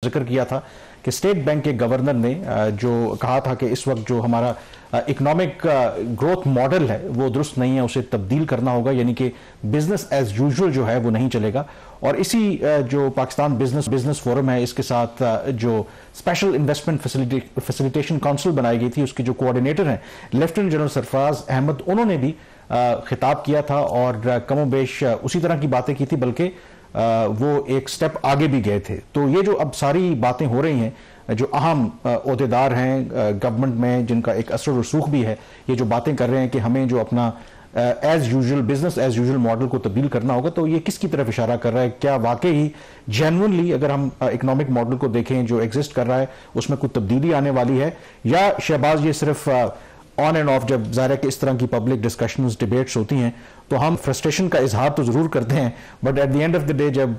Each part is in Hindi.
जिक्र किया था कि स्टेट बैंक के गवर्नर ने जो कहा था कि इस वक्त जो हमारा इकोनॉमिक ग्रोथ मॉडल है वो दुरुस्त नहीं है, उसे तब्दील करना होगा, यानी कि बिजनेस एज यूजुअल जो है वो नहीं चलेगा। और इसी जो पाकिस्तान बिजनेस फोरम है इसके साथ जो स्पेशल इन्वेस्टमेंट फैसिलिटेशन काउंसिल बनाई गई थी उसके जो कोऑर्डिनेटर हैं लेफ्टिनेंट जनरल सरफराज अहमद, उन्होंने भी खिताब किया था और कमोबेश उसी तरह की बातें की थी, बल्कि वो एक स्टेप आगे भी गए थे। तो ये जो अब सारी बातें हो रही हैं, जो अहम ओहदेदार हैं गवर्नमेंट में जिनका एक असर रसूख भी है, ये जो बातें कर रहे हैं कि हमें जो अपना as usual business as usual model को तब्दील करना होगा, तो ये किसकी तरफ इशारा कर रहा है? क्या वाकई ही जेन्युइनली अगर हम इकोनॉमिक मॉडल को देखें जो एग्जिस्ट कर रहा है उसमें कोई तब्दीली आने वाली है, या शहबाज ये सिर्फ ऑन एंड ऑफ, जब ज़ाहिर है कि इस तरह की पब्लिक डिस्कशंस डिबेट्स होती हैं तो हम फ्रस्ट्रेशन का इजहार तो ज़रूर करते हैं, but at the end of the day जब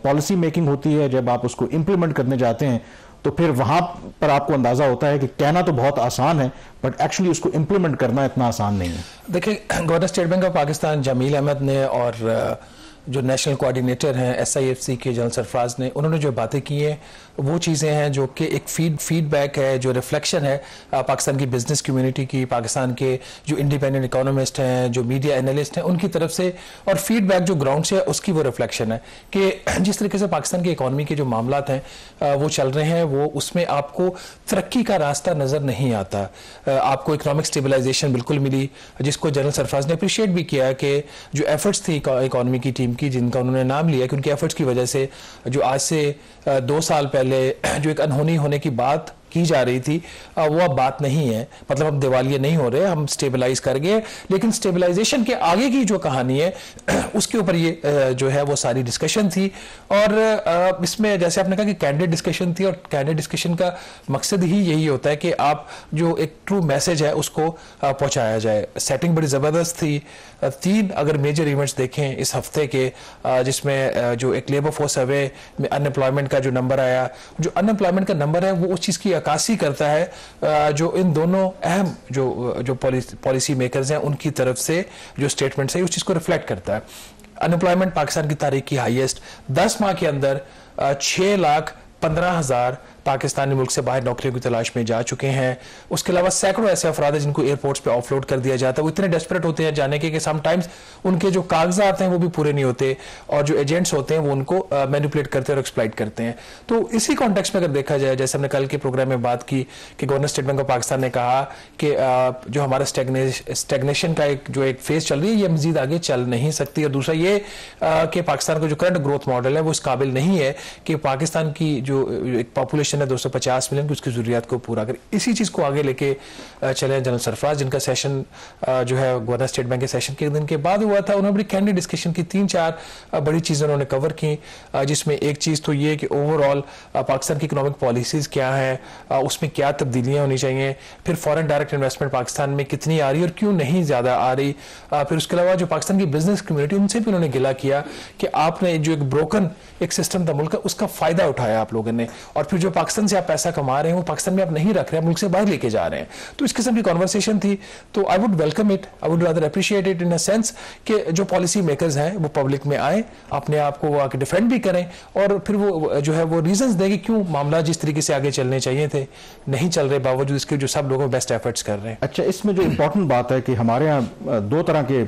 पॉलिसी मेकिंग होती है, जब आप उसको इम्प्लीमेंट करने जाते हैं तो फिर वहां पर आपको अंदाजा होता है कि कहना तो बहुत आसान है बट एक्चुअली उसको इम्प्लीमेंट करना इतना आसान नहीं है। देखिए, governor state bank of Pakistan Jameel Ahmed ने और जो नेशनल कोऑर्डिनेटर हैं SIFC के जनरल सरफराज ने, उन्होंने जो बातें की हैं वो चीज़ें हैं जो कि एक फीडबैक है, जो रिफ्लेक्शन है पाकिस्तान की बिजनेस कम्युनिटी की, पाकिस्तान के जो इंडिपेंडेंट इकोनॉमिस्ट हैं, जो मीडिया एनालिस्ट हैं, उनकी तरफ से, और फीडबैक जो ग्राउंड से है उसकी वो रिफ्लेक्शन है कि जिस तरीके से पाकिस्तान की इकॉनमी के जो मामलात हैं वो चल रहे हैं, वो उसमें आपको तरक्की का रास्ता नज़र नहीं आता। आपको इकोनॉमिक स्टेबलाइजेशन बिल्कुल मिली, जिसको जनरल सरफराज ने अप्रिशिएट भी किया कि जो एफर्ट्स थी इकॉनमी की टीम की, जिनका उन्होंने नाम लिया कि उनके एफर्ट्स की वजह से जो आज से 2 साल पहले जो एक अनहोनी होने की बात की जा रही थी वो अब बात नहीं है। मतलब हम दिवालिया नहीं हो रहे, हम स्टेबलाइज कर गए, लेकिन स्टेबलाइजेशन के आगे की जो कहानी है उसके ऊपर ये जो है वो सारी डिस्कशन थी। और इसमें जैसे आपने कहा कि कैंडिडेट डिस्कशन थी, और कैंडिडेट डिस्कशन का मकसद ही यही होता है कि आप जो एक ट्रू मैसेज है उसको पहुंचाया जाए। सेटिंग बड़ी ज़बरदस्त थी। 3 अगर मेजर इवेंट्स देखें इस हफ्ते के, जिसमें जो एक लेबर फोर्स सर्वे में अनएम्प्लॉयमेंट का जो नंबर आया, जो अनएम्प्लॉयमेंट का नंबर है वो उस चीज़ की अक्कासी करता है जो इन दोनों अहम जो पॉलिसी मेकर्स हैं उनकी तरफ से जो स्टेटमेंट्स है उस चीज़ को रिफ्लेक्ट करता है। अनएम्प्लॉयमेंट पाकिस्तान की तारीख की हाईएस्ट, 10 माह के अंदर 6,15,000 पाकिस्तानी मुल्क से बाहर नौकरियों की तलाश में जा चुके हैं। उसके अलावा सैकड़ों ऐसे अफराद हैं जिनको एयरपोर्ट्स पे ऑफलोड कर दिया जाता है। वो इतने डेस्परेट होते हैं जाने के कि समटाइम्स उनके जो कागजात हैं वो भी पूरे नहीं होते, और जो एजेंट्स होते हैं वो उनको मैनिपुलेट करते हैं और एक्सप्लॉइट करते हैं। तो इसी कॉन्टेक्स्ट में अगर देखा जाए, जैसे हमने कल के प्रोग्राम में बात की कि governor state bank of Pakistan ने कहा कि जो हमारा स्टेगनेशन का एक फेज चल रही है ये मजीद आगे चल नहीं सकती, और दूसरा ये कि पाकिस्तान का जो करंट ग्रोथ मॉडल है वो इस काबिल नहीं है कि पाकिस्तान की जो एक पॉपुलेशन है 250 मिलियन की, उसकी जरूरियात को पूरा करे। इसी चीज को आगे लेके चले जनरल सरफराज, जिनका सेशन जो है गवर्नर स्टेट बैंक के सेशन के दिन के बाद हुआ था। उन्होंने बड़ी कैंडिड डिस्कशन की, 3-4 बड़ी चीजें उन्होंने कवर की, जिसमें एक चीज तो ये कि ओवरऑल पाकिस्तान की इकोनॉमिक पॉलिसीज क्या है, उसमें क्या तब्दीलियां होनी चाहिए, फिर फॉरेन डायरेक्ट इन्वेस्टमेंट पाकिस्तान में कितनी आ रही है और क्यों नहीं ज्यादा आ रही, फिर उसके अलावा जो पाकिस्तान की बिजनेस कम्युनिटी उनसे भी उन्होंने गिला किया कि आपने जो एक ब्रोकन एक सिस्टम था मुल्क का, उसका फायदा उठाया आप लोगों ने, और फिर जो पाकिस्तान से आप पैसा कमा रहे हैं वो पाकिस्तान में आप नहीं रख रहे हैं, मुल्क से बाहर लेके जा रहे हैं। तो इस किस्म की कॉन्वर्सेशन थी। तो I would welcome it, I would rather appreciate it in a sense कि जो पॉलिसी मेकर्स हैं वो पब्लिक में आए, अपने आप को आके डिफेंड भी करें, और फिर वो जो है वो रीजंस दें कि क्यों मामला जिस तरीके से आगे चलने चाहिए थे नहीं चल रहे, बावजूद इसके जो सब लोगों बेस्ट एफर्ट्स कर रहे हैं। अच्छा, इसमें जो इंपॉर्टेंट बात है कि हमारे यहाँ 2 तरह के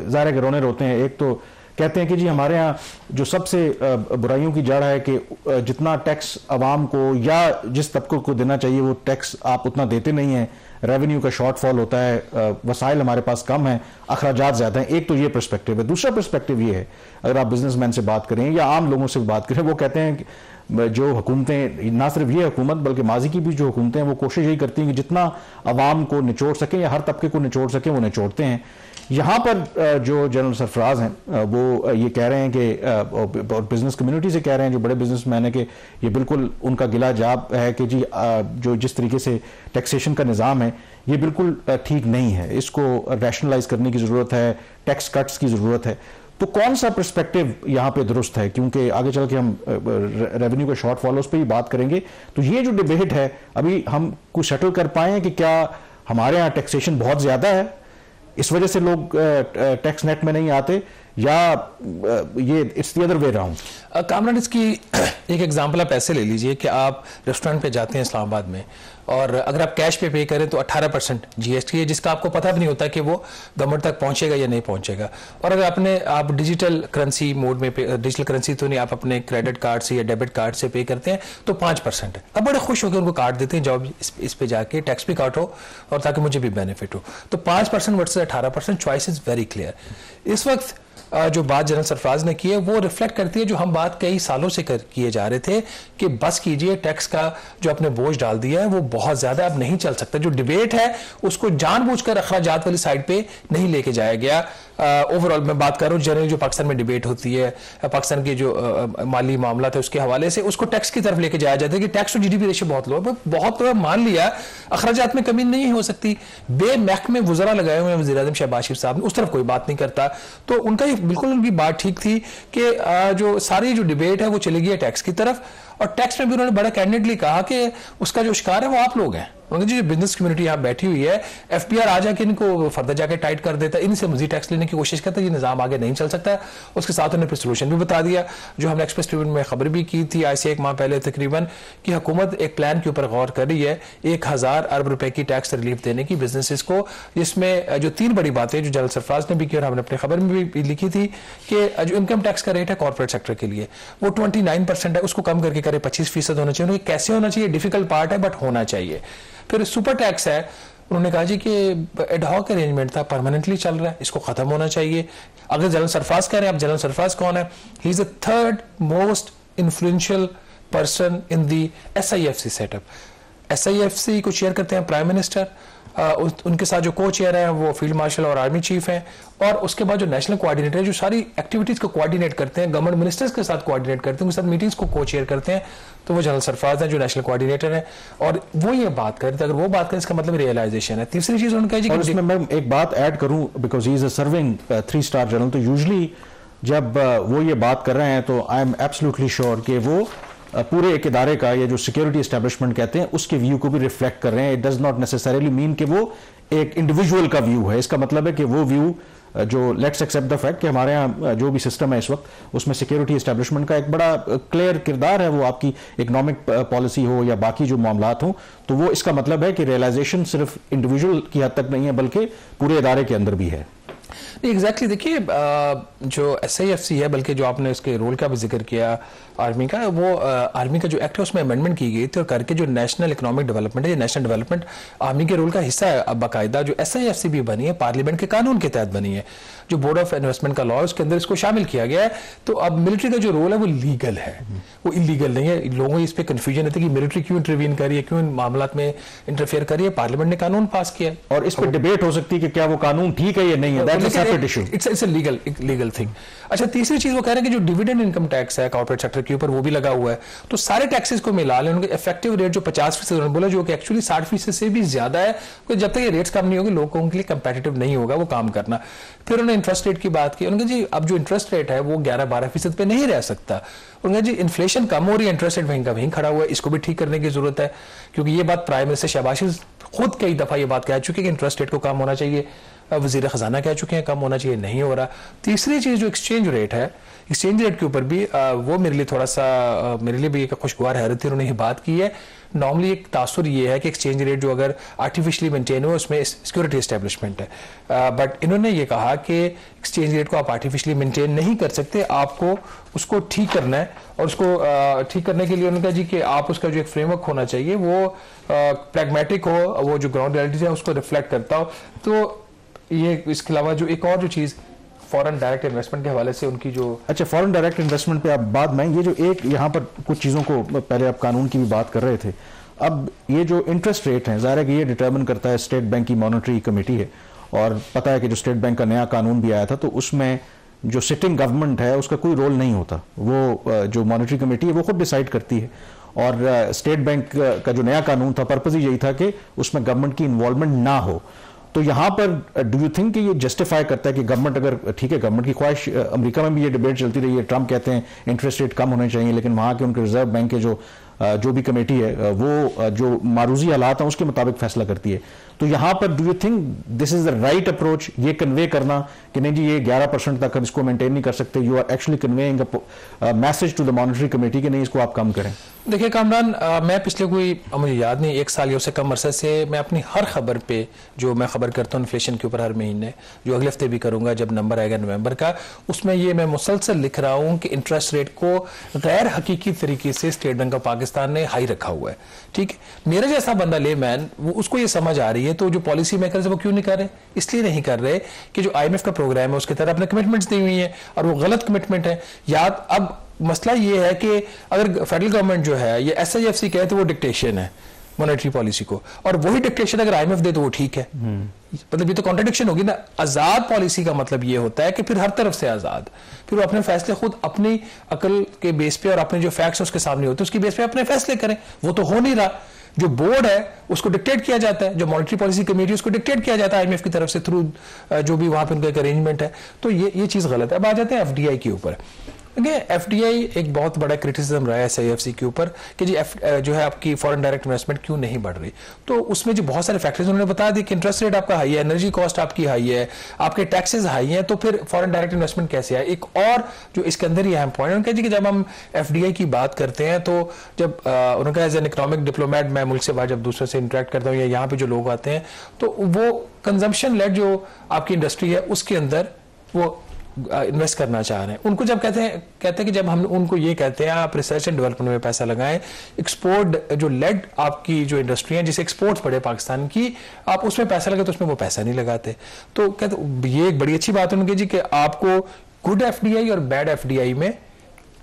ज़ाहिर के रोने रोते हैं। एक तो कहते हैं कि जी हमारे यहाँ जो सबसे बुराइयों की जड़ है कि जितना टैक्स आवाम को या जिस तबके को देना चाहिए वो टैक्स आप उतना देते नहीं हैं, रेवेन्यू का शॉर्टफॉल होता है, वसाइल हमारे पास कम है, अखराजात ज़्यादा हैं। एक तो ये पर्सपेक्टिव है। दूसरा पर्सपेक्टिव ये है, अगर आप बिजनेसमैन से बात करें या आम लोगों से बात करें, वो कहते हैं कि जो हुकूमतें, ना सिर्फ ये हुकूमत बल्कि माजी की भी जो हुकूमतें हैं वो कोशिश यही करती हैं कि जितना आवाम को निचोड़ सकें या हर तबके को निचोड़ सकें वो निचोड़ते हैं। यहाँ पर जो जनरल सरफराज हैं वो ये कह रहे हैं कि बिजनेस कम्युनिटी से कह रहे हैं, जो बड़े बिजनेसमैन हैं, कि ये बिल्कुल उनका गिला जाब है कि जी जो जिस तरीके से टैक्सेशन का निज़ाम है ये बिल्कुल ठीक नहीं है, इसको रैशनलाइज करने की ज़रूरत है, टैक्स कट्स की ज़रूरत है। तो कौन सा पर्सपेक्टिव यहाँ पे दुरुस्त है? क्योंकि आगे चल के हम रेवेन्यू के शॉर्ट फॉलोज पे ही बात करेंगे, तो ये जो डिबेट है अभी हम कुछ सेटल कर पाए कि क्या हमारे यहाँ टैक्सेशन बहुत ज़्यादा है, इस वजह से लोग टैक्स नेट में नहीं आते, या ये it's the other way around? Kamran, इसकी एक एग्जांपल आप ऐसे ले लीजिए कि आप रेस्टोरेंट पे जाते हैं इस्लामाबाद में, और अगर आप कैश पे करें तो 18% जीएसटी है, जिसका आपको पता भी नहीं होता कि वो गवर्नमेंट तक पहुंचेगा या नहीं पहुंचेगा। और अगर आप डिजिटल करेंसी मोड में डिजिटल करेंसी तो नहीं, आप अपने क्रेडिट कार्ड से या डेबिट कार्ड से पे करते हैं तो 5% है। अब बड़े खुश होकर उनको कार्ड देते हैं, जाओ इस पे जाके टैक्स भी काटो और ताकि मुझे भी बेनिफिट हो। तो 5% versus 18%, choice is very clear. इस वक्त जो बात जनरल सरफराज ने की है वो रिफ्लेक्ट करती है जो हम बात कई सालों से किए जा रहे थे कि बस कीजिए, टैक्स का जो आपने बोझ डाल दिया है वो बहुत ज्यादा अब नहीं चल सकता। जो डिबेट है उसको जानबूझकर अखराजात वाली साइड पे नहीं लेके जाया गया। ओवरऑल मैं बात कर रहा हूँ, जनरल जो पाकिस्तान में डिबेट होती है, पाकिस्तान के जो माली मामला था उसके हवाले से उसको टैक्स की तरफ लेके जाया जाता है कि टैक्स टू जीडीपी रेशियो बहुत लो है। बहुत मान लिया अखराजात में कमी नहीं हो सकती, बेमहकमे वज़रा लगाए हुए हैं वज़ीर आज़म शहबाज शरीफ साहब ने, उस तरफ कोई बात नहीं करता। तो उनका बिल्कुल उनकी बात ठीक थी कि जो सारी जो डिबेट है वो चली गई है टैक्स की तरफ, और टैक्स में भी उन्होंने बड़ा कैंडिडेटली कहा कि उसका जो शिकार है वो आप लोग हैं। उन्होंने जो बिजनेस कम्युनिटी यहाँ बैठी हुई है, एफबीआर आ जाके इनको फर्दर जाके टाइट कर देता है, इनसे मजीद टैक्स लेने की कोशिश करता है, ये निजाम आगे नहीं चल सकता। उसके साथ उन्होंने फिर सोल्यूशन भी बता दिया, जो हमने एक्सप्रेस ट्रिब्यून में खबर भी की थी आज से 1 माह पहले तकरीबन, कि हुकूमत एक प्लान के ऊपर गौर कर रही है 1000 अरब रुपए की टैक्स रिलीफ देने की बिजनेसेस को, जिसमें जो 3 बड़ी बातें जो जनरल सरफराज ने भी की और हमने अपनी खबर में भी लिखी थी कि जो इनकम टैक्स का रेट है कॉर्पोरेट सेक्टर के लिए वो 29% है, उसको कम करके करे 25% होना चाहिए। कैसे होना चाहिए, डिफिकल्ट पार्ट है बट होना चाहिए। फिर सुपर टैक्स है, उन्होंने कहा जी कि एडहॉक अरेंजमेंट था, परमानेंटली चल रहा है, इसको खत्म होना चाहिए। अगर जनरल सरफराज कह रहे हैं, आप जनरल सरफराज कौन है? He is the 3rd most influential person in the SIFC setup. SIFC को चेयर करते हैं प्राइम मिनिस्टर, उनके साथ जो को चेयर है वो फील्ड मार्शल और आर्मी चीफ हैं, और उसके बाद जो नेशनल कोऑर्डिनेटर है जो सारी एक्टिविटीज को कोऑर्डिनेट करते हैं, गवर्नमेंट मिनिस्टर्स के साथ कोऑर्डिनेट करते हैं, उनके साथ मीटिंग्स को को चेयर करते हैं, तो वो जनरल सरफराज हैं जो नेशनल कोऑर्डिनेटर हैं, और वो ये बात करते हैं। अगर वो बात करें इसका मतलब रियलाइजेशन है। तीसरी चीज उन्होंने कहा, इसमें मैं एक बात ऐड करूं, because he is a serving three star general, तो यूजुअली जब वो ये बात कर रहे हैं तो आई एम एब्सोल्युटली श्योर कि वो पूरे एक इदारे का, ये जो सिक्योरिटी एस्टेब्लिशमेंट कहते हैं, उसके व्यू को भी रिफ्लेक्ट कर रहे हैं। It does not necessarily mean कि वो एक इंडिविजुअल का व्यू है। इसका मतलब है कि वो व्यू जो, लेट्स एक्सेप्ट द फैक्ट कि हमारे यहाँ जो भी सिस्टम है इस वक्त उसमें सिक्योरिटी एस्टेब्लिशमेंट का एक बड़ा क्लियर किरदार है, वो आपकी इकोनॉमिक पॉलिसी हो या बाकी जो मामलात हो, तो वो इसका मतलब है कि रियलाइजेशन सिर्फ इंडिविजुअल की हद तक नहीं है बल्कि पूरे इदारे के अंदर भी है। एग्जैक्टली देखिए, जो SIFC है, बल्कि जो आपने उसके रोल का भी जिक्र किया आर्मी का, वो आर्मी का जो एक्ट है उसमें अमेंडमेंट की गई थी, और करके जो नेशनल इकोनॉमिक डेवलपमेंट है, ये नेशनल डेवलपमेंट आर्मी के रोल का हिस्सा है। अब बाकायदा जो SIFC भी बनी है पार्लियामेंट के कानून के तहत बनी है, जो बोर्ड ऑफ इन्वेस्टमेंट का लॉ है उसके अंदर इसको शामिल किया गया है। तो अब मिलिट्री का जो रोल है वो लीगल है, वो इलीगल नहीं है। लोगों को इस पर कंफ्यूजन रहती है कि मिलिट्री क्यों इंटरवीन कर रही है, क्यों इन मामलात में इंटरफेयर कर रही है। पार्लियामेंट ने कानून पास किया है और इस पर डिबेट हो सकती है कि क्या वो कानून ठीक है या नहीं है, that's a separate issue, it's a legal thing. अच्छा, तीसरी चीज वो कह रहे हैं कि जो डिविडेंड इनकम टैक्स है कॉर्पोरेट सेक्टर के ऊपर वो भी लगा हुआ है, तो सारे टैक्सेस को मिला लें, उनके इफेक्टिव रेट जो 50% उन्होंने बोला, जो कि एक्चुअली 60% से भी ज्यादा है, तो जब तक ये रेट्स कम नहीं होंगे लोगों के लिए कंपेटिटिव नहीं होगा वो काम करना। फिर उन्होंने इंटरेस्ट रेट की बात की, उन्होंने जी अब जो इंटरेस्ट रेट है वो 11-12% पे नहीं रह सकता। उन्होंने जी इन्फ्लेशन कम हो रही है, इंटरेस्ट रेट वहीं का वहीं खड़ा हुआ है, इसको भी ठीक करने की जरूरत है, क्योंकि ये बात प्राइम मिनिस्टर शहबाज शरीफ खुद कई दफा ये बात कह चुके कि इंटरेस्ट रेट को कम होना चाहिए, वजीर खजाना कह चुके हैं कम होना चाहिए, नहीं हो रहा। तीसरी चीज जो एक्सचेंज रेट है, एक्सचेंज रेट के ऊपर भी वो मेरे लिए थोड़ा सा, मेरे लिए भी एक खुशगवार हैरत थी, उन्होंने ये बात की है। नॉर्मली एक तासुर ये है कि एक्सचेंज रेट जो अगर आर्टिफिशियली मेंटेन हो उसमें सिक्योरिटी एस्टेब्लिशमेंट है, बट इन्होंने ये कहा कि एक्सचेंज रेट को आप आर्टिफिशियली मेंटेन नहीं कर सकते, आपको उसको ठीक करना है, और उसको ठीक करने के लिए उन्होंने कहा जी कि आप उसका जो एक फ्रेमवर्क होना चाहिए वो प्रैग्मेटिक हो, वो जो ग्राउंड रियलिटीज है उसको रिफ्लेक्ट करता हो। तो ये इसके अलावा जो एक और जो चीज़ फॉरेन डायरेक्ट इन्वेस्टमेंट के हवाले से उनकी जो, अच्छा फॉरेन डायरेक्ट इन्वेस्टमेंट पे आप बाद में, ये जो एक यहाँ पर कुछ चीज़ों को, पहले आप कानून की भी बात कर रहे थे, अब ये जो इंटरेस्ट रेट है ज़ाहिर है कि ये डिटर्मिन करता है स्टेट बैंक की मॉनेटरी कमेटी है, और पता है कि जो स्टेट बैंक का नया कानून भी आया था तो उसमें जो सिटिंग गवर्नमेंट है उसका कोई रोल नहीं होता, वो जो मॉनेटरी कमेटी है वो खुद डिसाइड करती है। और स्टेट बैंक का जो नया कानून था पर्पज यही था कि उसमें गवर्नमेंट की इन्वॉल्वमेंट ना हो। तो यहां पर डू यू थिंक कि ये जस्टिफाई करता है कि गवर्नमेंट, अगर ठीक है गवर्नमेंट की ख्वाहिश, अमेरिका में भी ये डिबेट चलती रही है, ट्रंप कहते हैं इंटरेस्ट रेट कम होने चाहिए, लेकिन वहां के उनके रिजर्व बैंक के जो जो भी कमेटी है वो जो मारूजी हालात हैं उसके मुताबिक फैसला करती है। तो यहां पर do you think this is the right approach, ये कन्वे करना कि नहीं जी ये 11% तक हम इसको मेंटेन नहीं कर सकते, you are actually conveying a message to the monetary committee कि नहीं इसको आप कम करें? देखिए कामरान, मैं पिछले मुझे याद नहीं 1 साल या उससे कम अरसे से मैं अपनी हर खबर पे जो मैं खबर करता हूँ इन्फ्लेशन के ऊपर हर महीने, जो अगले हफ्ते भी करूंगा जब नंबर आएगा नवंबर का, उसमें ये मैं मुसलसल लिख रहा हूँ कि इंटरेस्ट रेट को गैर हकीकी तरीके से स्टेट बैंक ऑफ पाकिस्तान ने हाई रखा हुआ है। ठीक है, मेरे जैसा बंदा लेमैन वो उसको ये समझ आ रही है, तो जो पॉलिसी मेकर्स वो क्यों नहीं कर रहे? इसलिए नहीं कर रहे कि जो IMF का प्रोग्राम है उसके तहत अपने कमिटमेंट्स दी हुई है और वो गलत कमिटमेंट है। याद अब मसला ये है कि अगर फेडरल गवर्नमेंट जो है ये SIFC कहे तो वो डिक्टेशन है मॉनेटरी पॉलिसी को, और वही डिक्टेशन अगर IMF दे तो वो ठीक है। मतलब ये तो कॉन्ट्रडिक्शन होगी ना। आजाद पॉलिसी का मतलब ये होता है कि फिर हर तरफ से आजाद, फिर वो अपने फैसले खुद अपनी अकल के बेस पे और अपने जो फैक्ट्स उसके सामने होते हैं उसकी बेस पे अपने फैसले करें। वो तो हो नहीं रहा। जो बोर्ड है उसको डिक्टेट किया जाता है, जो मॉनेटरी पॉलिसी कमेटी उसको डिक्टेट किया जाता है IMF की तरफ से थ्रू जो भी वहां पे उनका एक अरेंजमेंट है। तो ये चीज गलत है। अब आ जाते हैं FDI के ऊपर। FDI एक बहुत बड़ा क्रिटिसिज्म रहा है SIFC के ऊपर कि जी जो है आपकी फॉरेन डायरेक्ट इन्वेस्टमेंट क्यों नहीं बढ़ रही। तो उसमें जो बहुत सारे फैक्टर्स उन्होंने बता दिए कि इंटरेस्ट रेट आपका हाई है, एनर्जी कॉस्ट आपकी हाई है, आपके टैक्सेस हाई हैं, तो फिर फॉरेन डायरेक्ट इन्वेस्टमेंट कैसे आए। एक और जो इसके अंदर ही अहम पॉइंट उनका जी कि जब हम FDI की बात करते हैं तो जब उनका एज एन इकोनॉमिक डिप्लोमेट मैं मुल्क से बाहर जब दूसरे से इंटरेक्ट करता हूँ या यहाँ पे जो लोग आते हैं तो वो कंजम्पशन लेड जो आपकी इंडस्ट्री है उसके अंदर वो इन्वेस्ट करना चाह रहे हैं। उनको जब कहते हैं कि जब हम उनको ये कहते हैं आप रिसर्च एंड डेवलपमेंट में पैसा लगाएं, एक्सपोर्ट जो लेड आपकी जो इंडस्ट्री है जिसे एक्सपोर्ट्स बढ़े पाकिस्तान की, आप उसमें पैसा लगे तो उसमें वो पैसा नहीं लगाते। तो कहते ये एक बड़ी अच्छी बात है उनकी जी कि आपको गुड FDI और बैड FDI में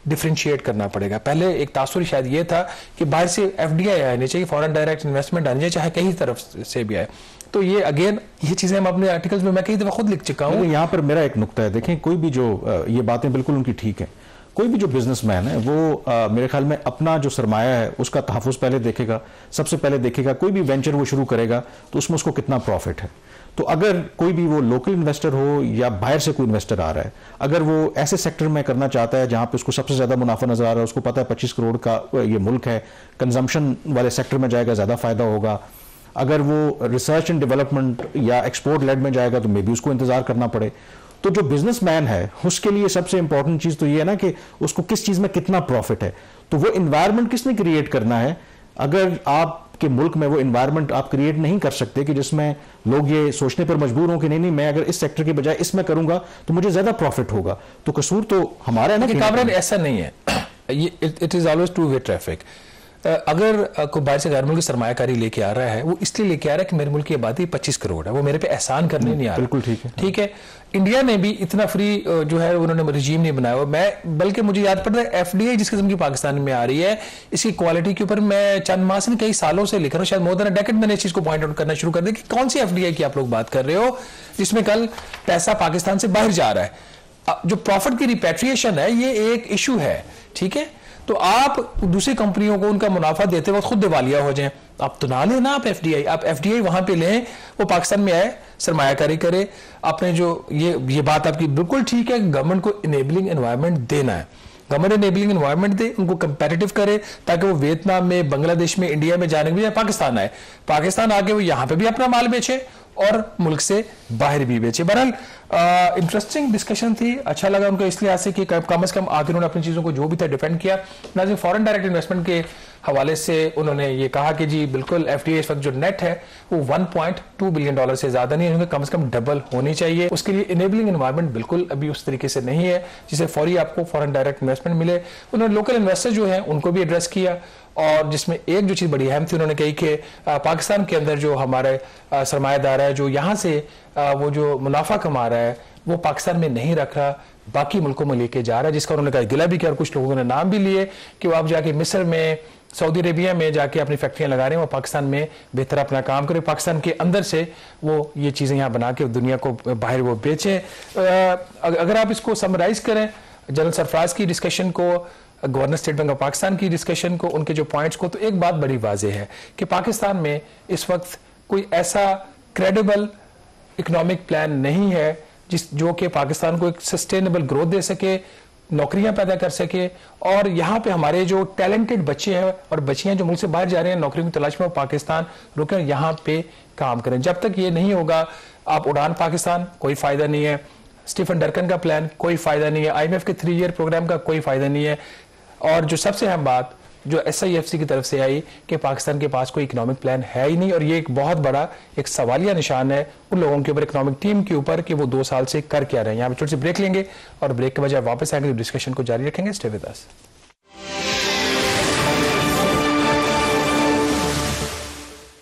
डिफरेंशिएट करना पड़ेगा। पहले एक तासुर शायद ये था कि बाहर से FDI आनी चाहिए, फॉरेन डायरेक्ट इन्वेस्टमेंट आनी चाहिए, चाहे कहीं तरफ से भी आए। तो ये अगेन ये चीजें हम अपने आर्टिकल्स में मैं कई दफा खुद लिख चुका हूं। यहाँ पर मेरा एक नुक्ता है, देखें कोई भी जो ये बातें बिल्कुल उनकी ठीक है, कोई भी जो बिजनेसमैन है वो मेरे ख्याल में अपना जो सरमाया है उसका तहफ़्फ़ुज़ पहले देखेगा। सबसे पहले देखेगा कोई भी वेंचर वो शुरू करेगा तो उसमें उसको कितना प्रॉफिट है। तो अगर कोई भी वो लोकल इन्वेस्टर हो या बाहर से कोई इन्वेस्टर आ रहा है, अगर वो ऐसे सेक्टर में करना चाहता है जहां पे उसको सबसे ज्यादा मुनाफा नजर आ रहा है, उसको पता है 25 करोड़ का ये मुल्क है, कंजम्पशन वाले सेक्टर में जाएगा ज्यादा फायदा होगा। अगर वो रिसर्च एंड डेवलपमेंट या एक्सपोर्ट लेड में जाएगा तो मे बी उसको इंतजार करना पड़े। तो जो बिजनेसमैन है उसके लिए सबसे इंपॉर्टेंट चीज तो ये है ना कि उसको किस चीज में कितना प्रॉफिट है। तो वो इन्वायरमेंट किसने क्रिएट करना है? अगर आपके मुल्क में वो इन्वायरमेंट आप क्रिएट नहीं कर सकते कि जिसमें लोग ये सोचने पर मजबूर हों कि नहीं मैं अगर इस सेक्टर के बजाय इसमें करूंगा तो मुझे ज्यादा प्रॉफिट होगा, तो कसूर तो हमारा है ना। कामरान ऐसा नहीं है, it is always two way traffic. अगर कोई बाहर से गैर मुल्की सरमायाकारी लेके आ रहा है वो इसलिए लेके आ रहा है कि मेरे मुल्क की आबादी 25 करोड़ है, वो मेरे पे एहसान करने नहीं आ रहा। बिल्कुल ठीक है, ठीक है। इंडिया ने भी इतना फ्री जो है उन्होंने रजीम नहीं बनाया हुआ। मैं बल्कि मुझे याद पड़ता है FDI जिस किस्म की पाकिस्तान में आ रही है इसकी क्वालिटी के ऊपर मैं चंद माह से कई सालों से लिख रहा हूँ, शायद मोर देन अ डेकेड मैंने इस चीज को पॉइंट आउट करना शुरू कर दिया कि कौन सी FDI की आप लोग बात कर रहे हो जिसमें कल पैसा पाकिस्तान से बाहर जा रहा है। जो प्रॉफिट की रिपैट्रिएशन है ये एक इशू है। ठीक है, तो आप दूसरी कंपनियों को उनका मुनाफा देते वक्त खुद दिवालिया हो जाएं, आप तो ना लेना। आप FDI वहां पे लें, वो पाकिस्तान में आए, सरमायाकारी करे। आपने जो ये बात आपकी बिल्कुल ठीक है, गवर्नमेंट को इनेबलिंग एनवायरनमेंट देना है, गवर्नमेंट इनेबलिंग एनवायरनमेंट दे, उनको कंपैरेटिव करे ताकि वो वियतनाम में, बांग्लादेश में, इंडिया में जाने के बजाय पाकिस्तान आए, पाकिस्तान आके वो यहां पे भी अपना माल बेचे और मुल्क से बाहर भी बेचे। बहरहाल इंटरेस्टिंग डिस्कशन थी, अच्छा लगा उनको इसलिए से कि कम से कम आगे उन्होंने अपनी चीज़ों को जो भी था डिफेंड किया। नाज़रीन, फॉरेन डायरेक्ट इन्वेस्टमेंट के हवाले से उन्होंने ये कहा कि जी बिल्कुल FDI इस वक्त जो नेट है वो $1.2 बिलियन से ज़्यादा नहीं है, कम से कम डबल होनी चाहिए। उसके लिए इनेबलिंग एनवायरनमेंट बिल्कुल अभी उस तरीके से नहीं है जिससे फौरी आपको फॉरेन डायरेक्ट इन्वेस्टमेंट मिले। उन्होंने लोकल इन्वेस्टर जो हैं उनको भी एड्रेस किया और जिसमें एक जो चीज़ बड़ी अहम थी उन्होंने कही कि पाकिस्तान के अंदर जो हमारे सरमायादार है जो यहाँ से वो जो मुनाफा कमा रहा है वो पाकिस्तान में नहीं रख रहा, बाकी मुल्कों में लेके जा रहा है, जिसका उन्होंने कहा गिला भी किया और कुछ लोगों ने नाम भी लिए कि वो आप जाके मिस्र में, सऊदी अरेबिया में जाके अपनी फैक्ट्रियां लगा रहे हैं, वो पाकिस्तान में बेहतर अपना काम करें, पाकिस्तान के अंदर से वो ये चीज़ें यहाँ बना के दुनिया को बाहर वो बेचें। अगर आप इसको समराइज करें जनरल सरफराज की डिस्कशन को, governor state bank of Pakistan की डिस्कशन को, उनके जो पॉइंट्स को, तो एक बात बड़ी वाज़ेह है कि पाकिस्तान में इस वक्त कोई ऐसा क्रेडिबल इकोनॉमिक प्लान नहीं है जो कि पाकिस्तान को एक सस्टेनेबल ग्रोथ दे सके, नौकरियां पैदा कर सके, और यहाँ पे हमारे जो टैलेंटेड बच्चे हैं और बच्चियां जो मुल्क से बाहर जा रहे हैं नौकरी की तलाश में, वो पाकिस्तान रुके और यहाँ पे काम करें। जब तक ये नहीं होगा, आप उड़ान पाकिस्तान कोई फायदा नहीं है, स्टीफन डर्कन का प्लान कोई फायदा नहीं है, IMF के 3 ईयर प्रोग्राम का कोई फायदा नहीं है, और जो सबसे अहम बात जो SIFC की तरफ से आई कि पाकिस्तान के पास कोई इकोनॉमिक प्लान है ही नहीं, और ये एक बहुत बड़ा एक सवालिया निशान है उन लोगों के ऊपर, इकोनॉमिक टीम के ऊपर, कि वो 2 साल से कर क्या रहे हैं। यहाँ पे छोटी सी ब्रेक लेंगे और ब्रेक के बजाय वापस आएंगे, डिस्कशन को जारी रखेंगे। Stay with us.